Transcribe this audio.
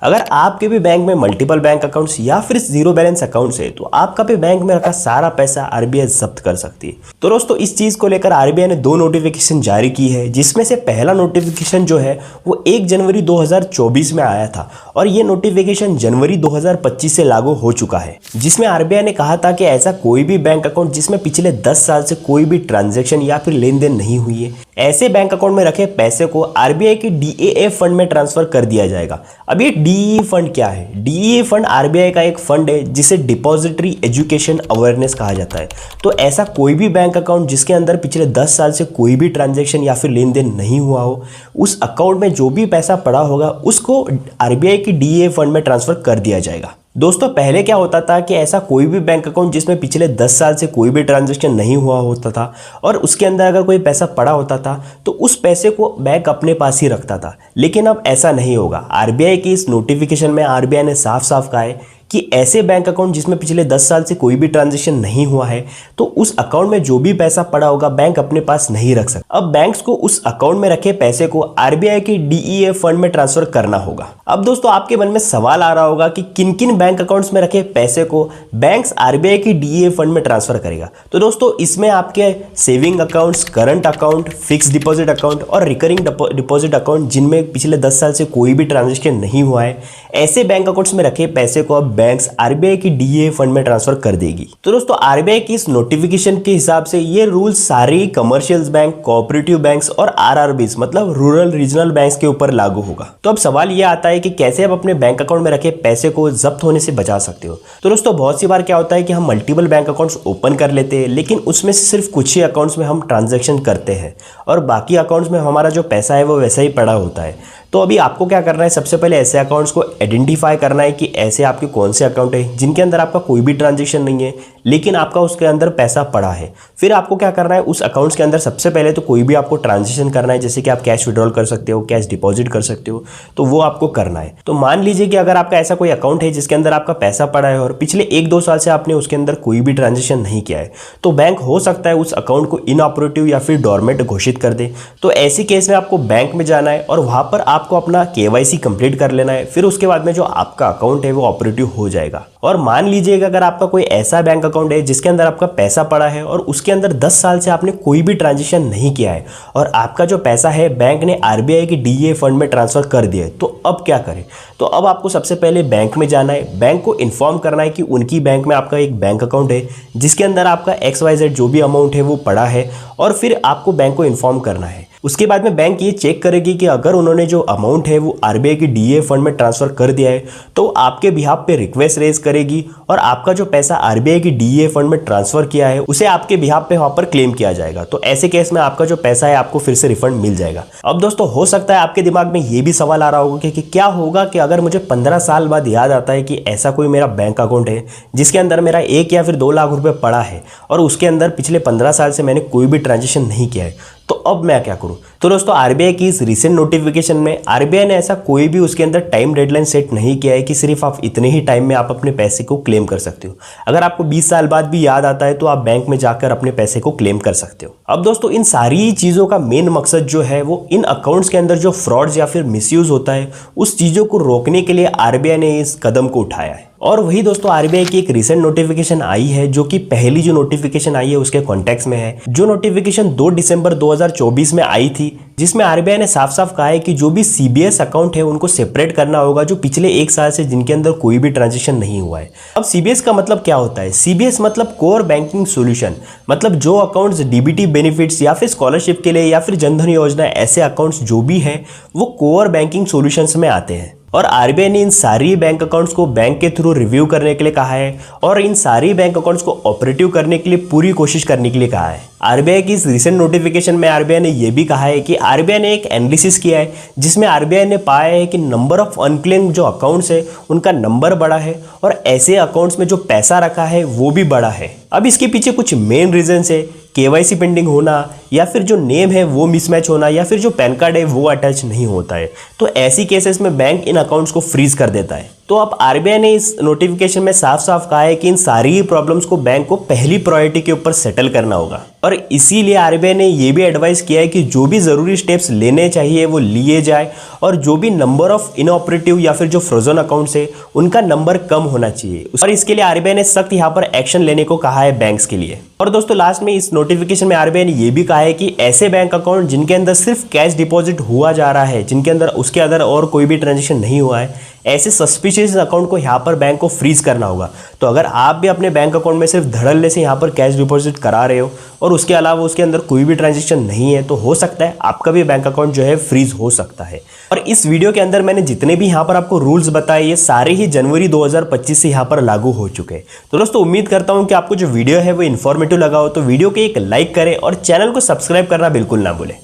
अगर आपके भी बैंक में मल्टीपल बैंक अकाउंट्स या फिर जीरो बैलेंस अकाउंट्स है तो आपका भी बैंक में रखा सारा पैसा आरबीआई जब्त कर सकती है। तो दोस्तों इस चीज़ को लेकर आरबीआई ने 2 नोटिफिकेशन जारी की है, जिसमें से पहला नोटिफिकेशन जो है वो 1 जनवरी 2024 में आया था और ये नोटिफिकेशन जनवरी 2025 से लागू हो चुका है, जिसमें आरबीआई ने कहा था कि ऐसा कोई भी बैंक अकाउंट जिसमें पिछले 10 साल से कोई भी ट्रांजैक्शन या फिर लेन देन नहीं हुई है, ऐसे बैंक अकाउंट में रखे पैसे को आरबीआई के डीएए फंड में ट्रांसफर कर दिया जाएगा। अब ये डीईए फंड क्या है? डीईए फंड आरबीआई का एक फंड है जिसे डिपॉजिटरी एजुकेशन अवेयरनेस कहा जाता है। तो ऐसा कोई भी बैंक अकाउंट जिसके अंदर पिछले 10 साल से कोई भी ट्रांजैक्शन या फिर लेन देन नहीं हुआ हो, उस अकाउंट में जो भी पैसा पड़ा होगा उसको आरबीआई की डीईए फंड में ट्रांसफर कर दिया जाएगा। दोस्तों पहले क्या होता था कि ऐसा कोई भी बैंक अकाउंट जिसमें पिछले 10 साल से कोई भी ट्रांजैक्शन नहीं हुआ होता था और उसके अंदर अगर कोई पैसा पड़ा होता था तो उस पैसे को बैंक अपने पास ही रखता था, लेकिन अब ऐसा नहीं होगा। आरबीआई की इस नोटिफिकेशन में आरबीआई ने साफ साफ कहा है कि ऐसे बैंक अकाउंट जिसमें पिछले 10 साल से कोई भी ट्रांजैक्शन नहीं हुआ है तो उस अकाउंट में जो भी पैसा पड़ा होगा बैंक अपने पास नहीं रख सकता। अब बैंक्स को उस अकाउंट में रखे पैसे को आरबीआई के डीईए फंड में ट्रांसफर करना होगा। अब दोस्तों आपके मन में सवाल आ रहा होगा कि किन किन बैंक अकाउंट्स में रखे पैसे को बैंक्स आरबीआई की डीईए फंड में ट्रांसफर करेगा। तो दोस्तों इसमें आपके saving accounts, current account, fix deposit account और रिकरिंग डिपॉजिट अकाउंट जिनमें पिछले 10 साल से कोई भी ट्रांजेक्शन नहीं हुआ है, ऐसे बैंक अकाउंट्स में रखे पैसे को अब बैंक्स आरबीआई की डीए फंड में ट्रांसफर कर देगी। तो दोस्तों आरबीआई की इस नोटिफिकेशन के हिसाब से ये रूल सारे कमर्शियल बैंक, कोऑपरेटिव बैंक्स और आरआरबीज मतलब रूरल रीजनल बैंक्स के ऊपर लागू होगा। तो अब सवाल ये आता है कि कैसे आप अपने बैंक अकाउंट में रखे पैसे को जब्त होने से बचा सकते हो। तो दोस्तों बहुत सी बार क्या होता है कि हम मल्टीपल बैंक अकाउंट्स ओपन कर लेते हैं, लेकिन उसमें से सिर्फ कुछ ही अकाउंट्स में हम ट्रांजैक्शन करते हैं और बाकी अकाउंट्स में हमारा जो पैसा है वो वैसा ही पड़ा होता है। तो अभी आपको क्या करना है, सबसे पहले ऐसे अकाउंट्स को आइडेंटिफाई करना है कि ऐसे आपके कौन से अकाउंट है जिनके अंदर आपका कोई भी ट्रांजैक्शन नहीं है लेकिन आपका उसके अंदर पैसा पड़ा है। फिर आपको क्या करना है, उस अकाउंट्स के अंदर सबसे पहले तो कोई भी आपको ट्रांजैक्शन करना है, जैसे कि आप कैश विड्रॉल कर सकते हो, कैश डिपॉजिट कर सकते हो, तो वो आपको करना है। तो मान लीजिए कि अगर आपका ऐसा कोई अकाउंट है जिसके अंदर आपका पैसा पड़ा है और पिछले 1-2 साल से आपने उसके अंदर कोई भी ट्रांजैक्शन नहीं किया है, तो बैंक हो सकता है उस अकाउंट को इनऑपरेटिव या फिर डोरमेंट घोषित कर दे। तो ऐसी केस में आपको बैंक में जाना है और वहां पर आपको अपना केवाईसी कंप्लीट कर लेना है। फिर उसके बाद में जो आपका अकाउंट है वो ऑपरेटिव हो जाएगा। और मान लीजिएगा अगर आपका कोई ऐसा बैंक अकाउंट है जिसके अंदर आपका पैसा पड़ा है और उसके अंदर 10 साल से आपने कोई भी ट्रांजैक्शन नहीं किया है और आपका जो पैसा है बैंक ने आरबीआई के डीए फंड में ट्रांसफर कर दिया है, तो अब क्या करें? तो अब आपको सबसे पहले बैंक में जाना है, बैंक को इन्फॉर्म करना है कि उनकी बैंक में आपका एक बैंक अकाउंट है जिसके अंदर आपका XYZ जो भी अमाउंट है वो पड़ा है, और फिर आपको बैंक को इन्फॉर्म करना है। उसके बाद में बैंक ये चेक करेगी कि अगर उन्होंने जो अमाउंट है वो आरबीआई की डीए फंड में ट्रांसफर कर दिया है तो आपके बिहाफ पे रिक्वेस्ट रेज करेगी और आपका जो पैसा आरबीआई की डीए फंड में ट्रांसफर किया है उसे आपके बिहाफ पे वहां पर क्लेम किया जाएगा। तो ऐसे केस में आपका जो पैसा है आपको फिर से रिफंड मिल जाएगा। अब दोस्तों हो सकता है आपके दिमाग में ये भी सवाल आ रहा होगा कि क्या होगा कि अगर मुझे 15 साल बाद याद आता है कि ऐसा कोई मेरा बैंक अकाउंट है जिसके अंदर मेरा 1 या फिर 2 लाख रुपए पड़ा है और उसके अंदर पिछले 15 साल से मैंने कोई भी ट्रांजेक्शन नहीं किया है, तो अब मैं क्या करूं? तो दोस्तों आरबीआई की इस रिसेंट नोटिफिकेशन में आरबीआई ने ऐसा कोई भी उसके अंदर टाइम डेडलाइन सेट नहीं किया है कि सिर्फ आप इतने ही टाइम में आप अपने पैसे को क्लेम कर सकते हो। अगर आपको 20 साल बाद भी याद आता है तो आप बैंक में जाकर अपने पैसे को क्लेम कर सकते हो। अब दोस्तों इन सारी चीज़ों का मेन मकसद जो है वो इन अकाउंट्स के अंदर जो फ्रॉड्स या फिर मिसयूज होता है उस चीज़ों को रोकने के लिए आरबीआई ने इस कदम को उठाया है। और वही दोस्तों आरबीआई की एक रिसेंट नोटिफिकेशन आई है जो कि पहली जो नोटिफिकेशन आई है उसके कॉन्टेक्स्ट में है, जो नोटिफिकेशन 2 दिसंबर 2024 में आई थी, जिसमें आरबीआई ने साफ साफ कहा है कि जो भी सीबीएस अकाउंट है उनको सेपरेट करना होगा जो पिछले 1 साल से जिनके अंदर कोई भी ट्रांजेक्शन नहीं हुआ है। अब सीबीएस का मतलब क्या होता है? सीबीएस मतलब कोर बैंकिंग सॉल्यूशन, मतलब जो अकाउंट्स डीबीटी बेनिफिट्स या फिर स्कॉलरशिप के लिए या फिर जनधन योजना ऐसे अकाउंट्स जो भी हैं वो कोर बैंकिंग सॉल्यूशंस में आते हैं। और आरबीआई ने इन सारी बैंक अकाउंट्स को बैंक के थ्रू रिव्यू करने के लिए कहा है और इन सारी बैंक अकाउंट्स को ऑपरेटिव करने के लिए पूरी कोशिश करने के लिए कहा है। आरबीआई की इस रिसेंट नोटिफिकेशन में आरबीआई ने यह भी कहा है कि आरबीआई ने एक एनालिसिस किया है जिसमें आरबीआई ने पाया है कि नंबर ऑफ अनक्लेम्ड जो अकाउंट्स है उनका नंबर बड़ा है और ऐसे अकाउंट्स में जो पैसा रखा है वो भी बड़ा है। अब इसके पीछे कुछ मेन रीजंस है, केवाईसी पेंडिंग होना या फिर जो नेम है वो मिसमैच होना या फिर जो पैन कार्ड है वो अटैच नहीं होता है। तो ऐसी केसेस में बैंक इन अकाउंट्स को फ्रीज कर देता है। तो अब आरबीआई ने इस नोटिफिकेशन में साफ साफ कहा है कि इन सारी ही प्रॉब्लम्स को बैंक को पहली प्रायोरिटी के ऊपर सेटल करना होगा और इसीलिए आरबीआई ने ये भी एडवाइस किया है कि जो भी ज़रूरी स्टेप्स लेने चाहिए वो लिए जाए और जो भी नंबर ऑफ इनऑपरेटिव या फिर जो फ्रोजन अकाउंट्स है उनका नंबर कम होना चाहिए और इसके लिए आरबीआई ने सख्त यहाँ पर एक्शन लेने को कहा है बैंक्स के लिए। और दोस्तों लास्ट में इस नोटिफिकेशन में आरबीआई ने ये भी कहा है कि ऐसे बैंक अकाउंट जिनके अंदर सिर्फ कैश डिपॉजिट हुआ जा रहा है, जिनके अंदर उसके अंदर और कोई भी ट्रांजेक्शन नहीं हुआ है, ऐसे सस्पिशियस अकाउंट को यहाँ पर बैंक को फ्रीज करना होगा। तो अगर आप भी अपने बैंक अकाउंट में सिर्फ धड़ल्ले से यहाँ पर कैश डिपॉजिट करा रहे हो और उसके अलावा उसके अंदर कोई भी ट्रांजेक्शन नहीं है तो हो सकता है आपका भी बैंक अकाउंट जो है फ्रीज हो सकता है। और इस वीडियो के अंदर मैंने जितने भी यहाँ पर आपको रूल्स बताए ये सारे ही जनवरी 2025 से यहाँ पर लागू हो चुके हैं। तो दोस्तों उम्मीद करता हूँ कि आपको जो वीडियो है वो इन्फॉर्मेटिव लगा हो, तो वीडियो को एक लाइक करें और चैनल को सब्सक्राइब करना बिल्कुल ना भूलें।